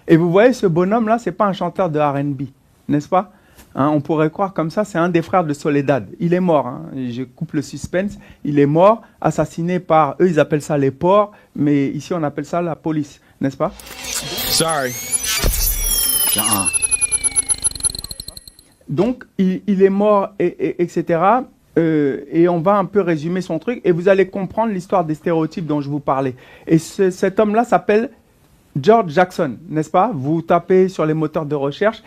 Et vous voyez, ce bonhomme-là, c'est pas un chanteur de R&B, n'est-ce pas? Hein, on pourrait croire comme ça, c'est un des frères de Soledad. Il est mort, hein, je coupe le suspense, il est mort, assassiné par, eux ils appellent ça les porcs, mais ici on appelle ça la police, n'est-ce pas? Sorry. Donc, il est mort, etc. Et on va un peu résumer son truc, et vous allez comprendre l'histoire des stéréotypes dont je vous parlais. Et cet homme-là s'appelle George Jackson, n'est-ce pas? Vous tapez sur les moteurs de recherche.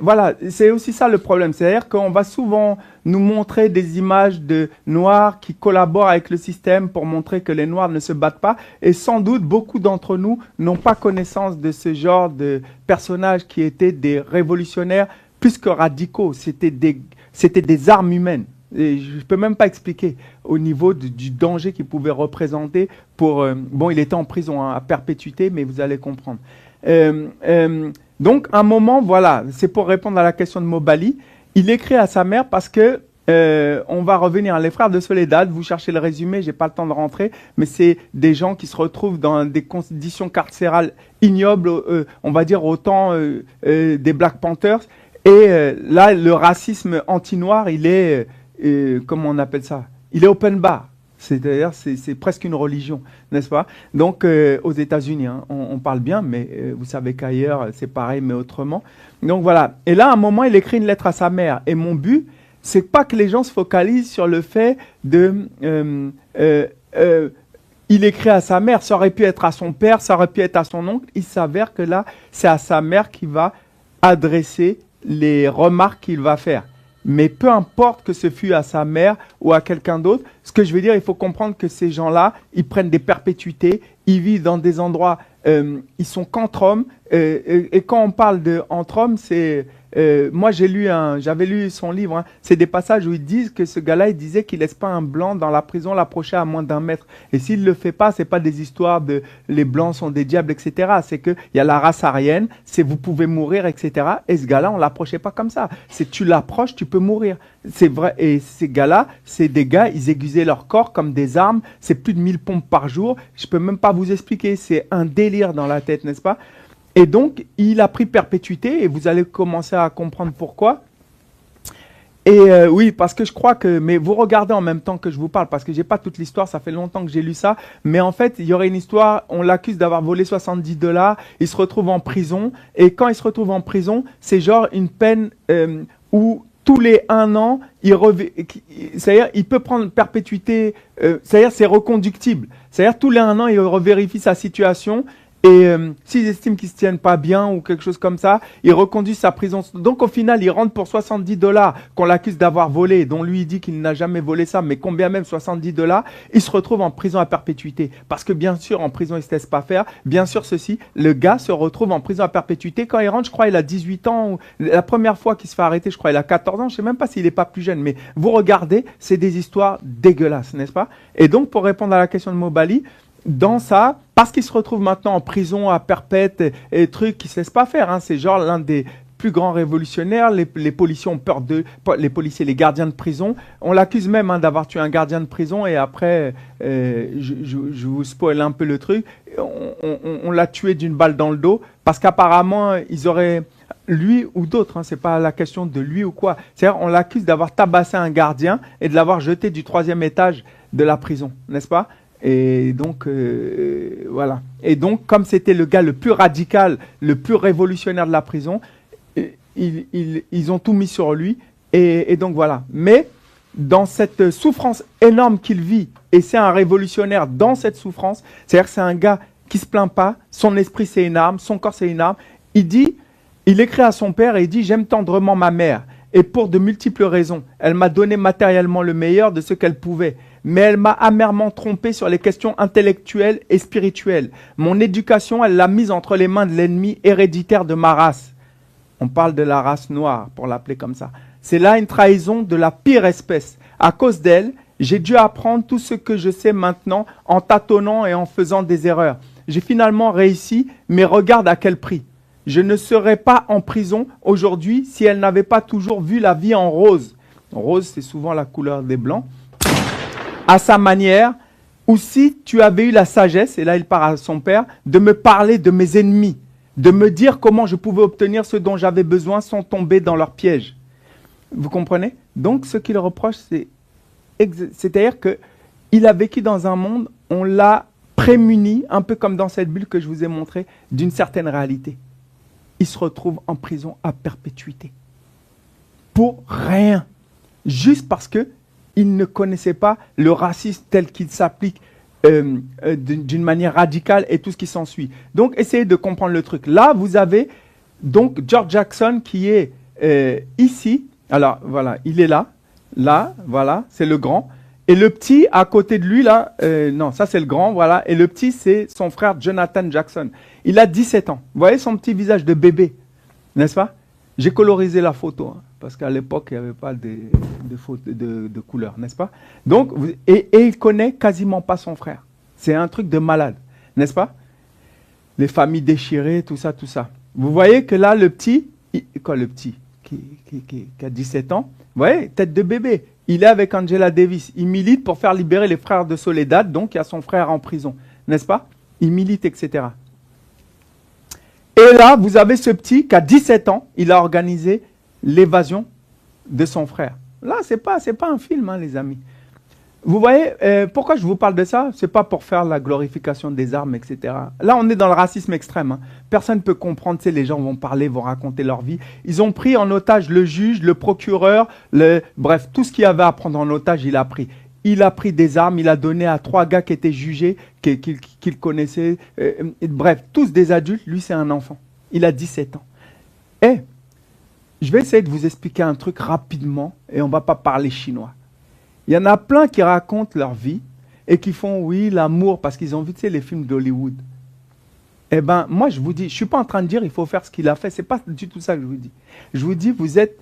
Voilà, c'est aussi ça le problème. C'est-à-dire qu'on va souvent nous montrer des images de Noirs qui collaborent avec le système pour montrer que les Noirs ne se battent pas. Et sans doute, beaucoup d'entre nous n'ont pas connaissance de ce genre de personnages qui étaient des révolutionnaires plus que radicaux. C'était des armes humaines. Et je ne peux même pas expliquer au niveau du danger qu'il pouvait représenter pour... bon, il était en prison hein, à perpétuité, mais vous allez comprendre. Donc, un moment, voilà, c'est pour répondre à la question de Mobali. Il écrit à sa mère parce que, on va revenir, les frères de Soledad, vous cherchez le résumé, j'ai pas le temps de rentrer, mais c'est des gens qui se retrouvent dans des conditions carcérales ignobles, on va dire au temps des Black Panthers. Et là, le racisme anti-noir, il est... comment on appelle ça? Il est open bar. C'est-à-dire, c'est presque une religion, n'est-ce pas? Donc, aux États-Unis, hein, on parle bien, mais vous savez qu'ailleurs, c'est pareil, mais autrement. Donc, voilà. Et là, à un moment, il écrit une lettre à sa mère. Et mon but, c'est pas que les gens se focalisent sur le fait de... il écrit à sa mère, ça aurait pu être à son père, ça aurait pu être à son oncle. Il s'avère que là, c'est à sa mère qu'il va adresser les remarques qu'il va faire. Mais peu importe que ce fût à sa mère ou à quelqu'un d'autre, ce que je veux dire, il faut comprendre que ces gens-là, ils prennent des perpétuités, ils vivent dans des endroits, ils sont qu'entre hommes. Et quand on parle d'entre hommes, c'est... moi, j'avais lu son livre, hein, c'est des passages où ils disent que ce gars-là, il disait qu'il laisse pas un blanc dans la prison l'approcher à moins d'1 mètre. Et s'il le fait pas, c'est pas des histoires de les blancs sont des diables, etc. C'est que il y a la race aryenne, c'est vous pouvez mourir, etc. Et ce gars-là, on l'approchait pas comme ça. C'est tu l'approches, tu peux mourir. C'est vrai. Et ces gars-là, c'est des gars, ils aiguisaient leur corps comme des armes. C'est plus de 1000 pompes par jour. Je peux même pas vous expliquer. C'est un délire dans la tête, n'est-ce pas? Et donc, il a pris perpétuité, et vous allez commencer à comprendre pourquoi. Et oui, parce que je crois que... Mais vous regardez en même temps que je vous parle, parce que j'ai pas toute l'histoire, ça fait longtemps que j'ai lu ça. Mais en fait, il y aurait une histoire, on l'accuse d'avoir volé $70, il se retrouve en prison. Et quand il se retrouve en prison, c'est genre une peine où tous les 1 an, c'est-à-dire il peut prendre perpétuité, c'est-à-dire c'est reconductible. C'est-à-dire tous les 1 an, il revérifie sa situation. Et s'ils estiment qu'ils ne se tiennent pas bien ou quelque chose comme ça, ils reconduisent sa prison. Donc au final, il rentre pour $70 qu'on l'accuse d'avoir volé, dont lui il dit qu'il n'a jamais volé ça, mais combien même $70, il se retrouve en prison à perpétuité. Parce que bien sûr, en prison, il ne se laisse pas faire. Bien sûr, le gars se retrouve en prison à perpétuité. Quand il rentre, je crois, il a 18 ans. La première fois qu'il se fait arrêter, je crois, il a 14 ans. Je ne sais même pas s'il n'est pas plus jeune. Mais vous regardez, c'est des histoires dégueulasses, n'est-ce pas? Et donc, pour répondre à la question de Mobali, dans ça, parce qu'il se retrouve maintenant en prison à perpète et trucs qui ne se laissent pas faire, hein. C'est genre l'un des plus grands révolutionnaires. Les policiers ont peur les policiers, les gardiens de prison. On l'accuse même hein, d'avoir tué un gardien de prison et après, je vous spoil un peu le truc, on l'a tué d'une balle dans le dos parce qu'apparemment, ils auraient... Lui ou d'autres, hein, c'est pas la question de lui ou quoi. C'est-à-dire, on l'accuse d'avoir tabassé un gardien et de l'avoir jeté du 3e étage de la prison, n'est-ce pas? Et donc, voilà. Et donc, comme c'était le gars le plus radical, le plus révolutionnaire de la prison, ils ont tout mis sur lui. Et donc, voilà. Mais dans cette souffrance énorme qu'il vit, et c'est un révolutionnaire dans cette souffrance, c'est-à-dire que c'est un gars qui se plaint pas, son esprit c'est une arme, son corps c'est une arme. Il écrit à son père et il dit « J'aime tendrement ma mère, et pour de multiples raisons. Elle m'a donné matériellement le meilleur de ce qu'elle pouvait. Mais elle m'a amèrement trompé sur les questions intellectuelles et spirituelles. Mon éducation, elle l'a mise entre les mains de l'ennemi héréditaire de ma race. » On parle de la race noire, pour l'appeler comme ça. C'est là une trahison de la pire espèce. À cause d'elle, j'ai dû apprendre tout ce que je sais maintenant en tâtonnant et en faisant des erreurs. J'ai finalement réussi, mais regarde à quel prix. Je ne serais pas en prison aujourd'hui si elle n'avait pas toujours vu la vie en rose. Rose, c'est souvent la couleur des blancs. À sa manière, ou si tu avais eu la sagesse, et là il part à son père, de me parler de mes ennemis. de me dire comment je pouvais obtenir ce dont j'avais besoin sans tomber dans leur piège. Vous comprenez? Donc, ce qu'il reproche, c'est-à-dire qu'il a vécu dans un monde, on l'a prémuni, un peu comme dans cette bulle que je vous ai montrée, d'une certaine réalité. Il se retrouve en prison à perpétuité. Pour rien. Juste parce qu'il ne connaissait pas le racisme tel qu'il s'applique d'une manière radicale et tout ce qui s'ensuit. Donc, essayez de comprendre le truc. Là, vous avez donc George Jackson qui est ici. Alors, voilà, il est là. Là, voilà, c'est le grand. Et le petit, à côté de lui, là, non, ça c'est le grand, voilà. Et le petit, c'est son frère Jonathan Jackson. Il a 17 ans. Vous voyez son petit visage de bébé, n'est-ce pas? J'ai colorisé la photo, hein, parce qu'à l'époque, il n'y avait pas de couleur, n'est-ce pas? Donc, et il connaît quasiment pas son frère. C'est un truc de malade, n'est-ce pas? Les familles déchirées, tout ça, tout ça. Vous voyez que là, le petit, quoi le petit, qui a 17 ans, vous voyez, tête de bébé. Il est avec Angela Davis. Il milite pour faire libérer les frères de Soledad, donc il y a son frère en prison, n'est-ce pas? Il milite, etc. Et là, vous avez ce petit qui a 17 ans, il a organisé l'évasion de son frère. Là, c'est pas un film, hein, les amis. Vous voyez, pourquoi je vous parle de ça? C'est pas pour faire la glorification des armes, etc. Là, on est dans le racisme extrême. Hein. Personne ne peut comprendre. Tu sais, les gens vont parler, vont raconter leur vie. Ils ont pris en otage le juge, le procureur, bref, tout ce qu'il y avait à prendre en otage, il a pris. Il a pris des armes, il a donné à 3 gars qui étaient jugés, qu'il connaissait. Bref, tous des adultes. Lui, c'est un enfant. Il a 17 ans. Et je vais essayer de vous expliquer un truc rapidement et on ne va pas parler chinois. Il y en a plein qui racontent leur vie et qui font, oui, l'amour, parce qu'ils ont vu, tu sais, les films d'Hollywood. Eh bien, moi, je vous dis, je ne suis pas en train de dire il faut faire ce qu'il a fait. Ce n'est pas du tout ça que je vous dis. Je vous dis, vous êtes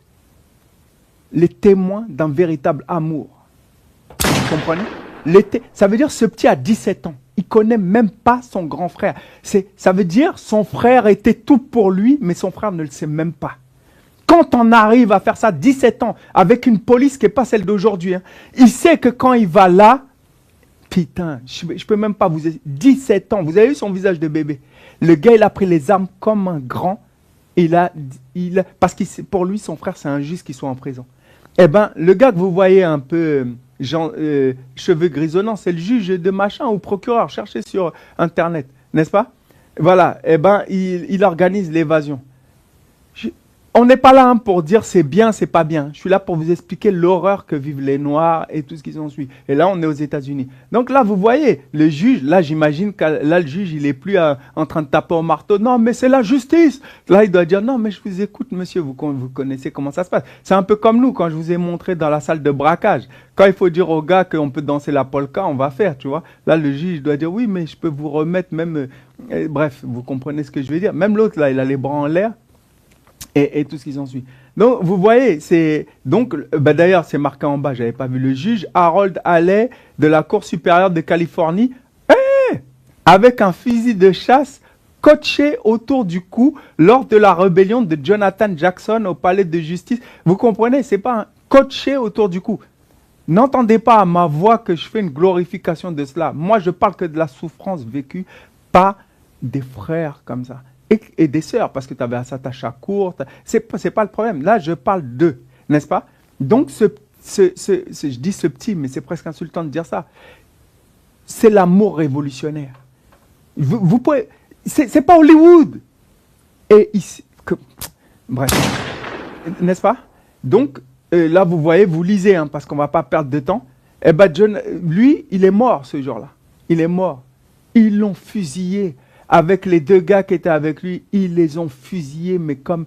les témoins d'un véritable amour. Vous comprenez? Ça veut dire ce petit a 17 ans. Il ne connaît même pas son grand frère. Ça veut dire son frère était tout pour lui, mais son frère ne le sait même pas. Quand on arrive à faire ça, 17 ans, avec une police qui n'est pas celle d'aujourd'hui, hein, il sait que quand il va là, putain, je ne peux même pas vous... 17 ans, vous avez vu son visage de bébé. Le gars, il a pris les armes comme un grand. Parce que pour lui, son frère, c'est injuste qu'il soit en prison. Eh bien, le gars que vous voyez un peu... cheveux grisonnants, c'est le juge de machin ou procureur. Cherchez sur Internet, n'est-ce pas? Voilà, eh ben, il organise l'évasion. On n'est pas là hein, pour dire c'est bien, c'est pas bien. Je suis là pour vous expliquer l'horreur que vivent les Noirs et tout ce qui s'ensuit. Et là, on est aux États-Unis. Donc là, vous voyez, le juge, là, j'imagine que là, le juge, il n'est plus en train de taper au marteau. Non, mais c'est la justice. Là, il doit dire, non, mais je vous écoute, monsieur, vous connaissez comment ça se passe. C'est un peu comme nous, quand je vous ai montré dans la salle de braquage. Quand il faut dire aux gars qu'on peut danser la polka, on va faire, tu vois. Là, le juge doit dire, oui, mais je peux vous remettre même... bref, vous comprenez ce que je veux dire. Même l'autre, là, il a les bras en l'air. Et tout ce qui s'ensuit. Donc, vous voyez, d'ailleurs, c'est marqué en bas, je n'avais pas vu. Le juge Harold Halley de la Cour supérieure de Californie, avec un fusil de chasse scotché autour du cou lors de la rébellion de Jonathan Jackson au palais de justice. Vous comprenez, c'est pas un scotché autour du cou. N'entendez pas à ma voix que je fais une glorification de cela. Moi, je parle que de la souffrance vécue par des frères comme ça. Et des sœurs, parce que tu avais à s'attacher à courte. C'est pas le problème. Là, je parle d'eux, n'est-ce pas? Donc, je dis ce petit, mais c'est presque insultant de dire ça. C'est l'amour révolutionnaire. Vous pouvez... C'est pas Hollywood. Et ici... bref. N'est-ce pas? Donc, là, vous voyez, vous lisez, hein, parce qu'on ne va pas perdre de temps. Eh ben, lui, il est mort ce jour-là. Il est mort. Ils l'ont fusillé. Avec les 2 gars qui étaient avec lui, ils les ont fusillés, mais comme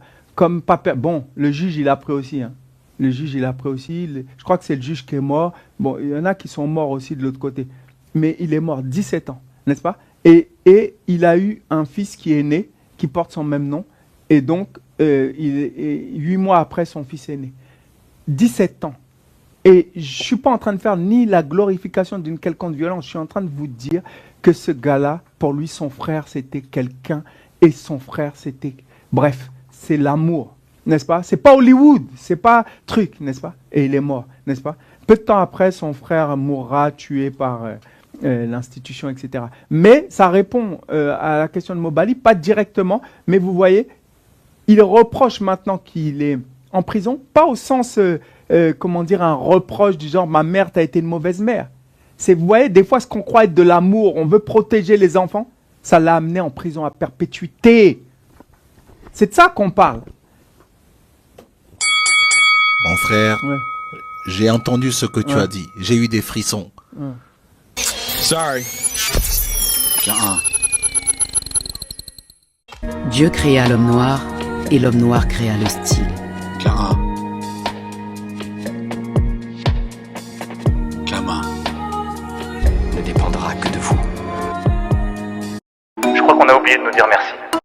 pas... Bon, le juge, il a pris aussi. Hein. Le juge, il a pris aussi. Je crois que c'est le juge qui est mort. Bon, il y en a qui sont morts aussi de l'autre côté. Mais il est mort, 17 ans, n'est-ce pas? Et il a eu un fils qui est né, qui porte son même nom. Et donc, 8 mois après, son fils est né. 17 ans. Et je ne suis pas en train de faire ni la glorification d'une quelconque violence. Je suis en train de vous dire que ce gars-là, pour lui, son frère, c'était quelqu'un. Et son frère, c'était... Bref, c'est l'amour, n'est-ce pas? C'est pas Hollywood, c'est pas truc, n'est-ce pas? Et il est mort, n'est-ce pas? Peu de temps après, son frère mourra tué par l'institution, etc. Mais ça répond à la question de Mobali, pas directement, mais vous voyez, il reproche maintenant qu'il est en prison, pas au sens, comment dire, un reproche du genre « ma mère, t'as été une mauvaise mère ». C'est, vous voyez, des fois, ce qu'on croit être de l'amour, on veut protéger les enfants, ça l'a amené en prison à perpétuité. C'est de ça qu'on parle. Mon frère, Ouais. j'ai entendu ce que tu as dit. J'ai eu des frissons. Sorry. Dieu créa l'homme noir et l'homme noir créa le style.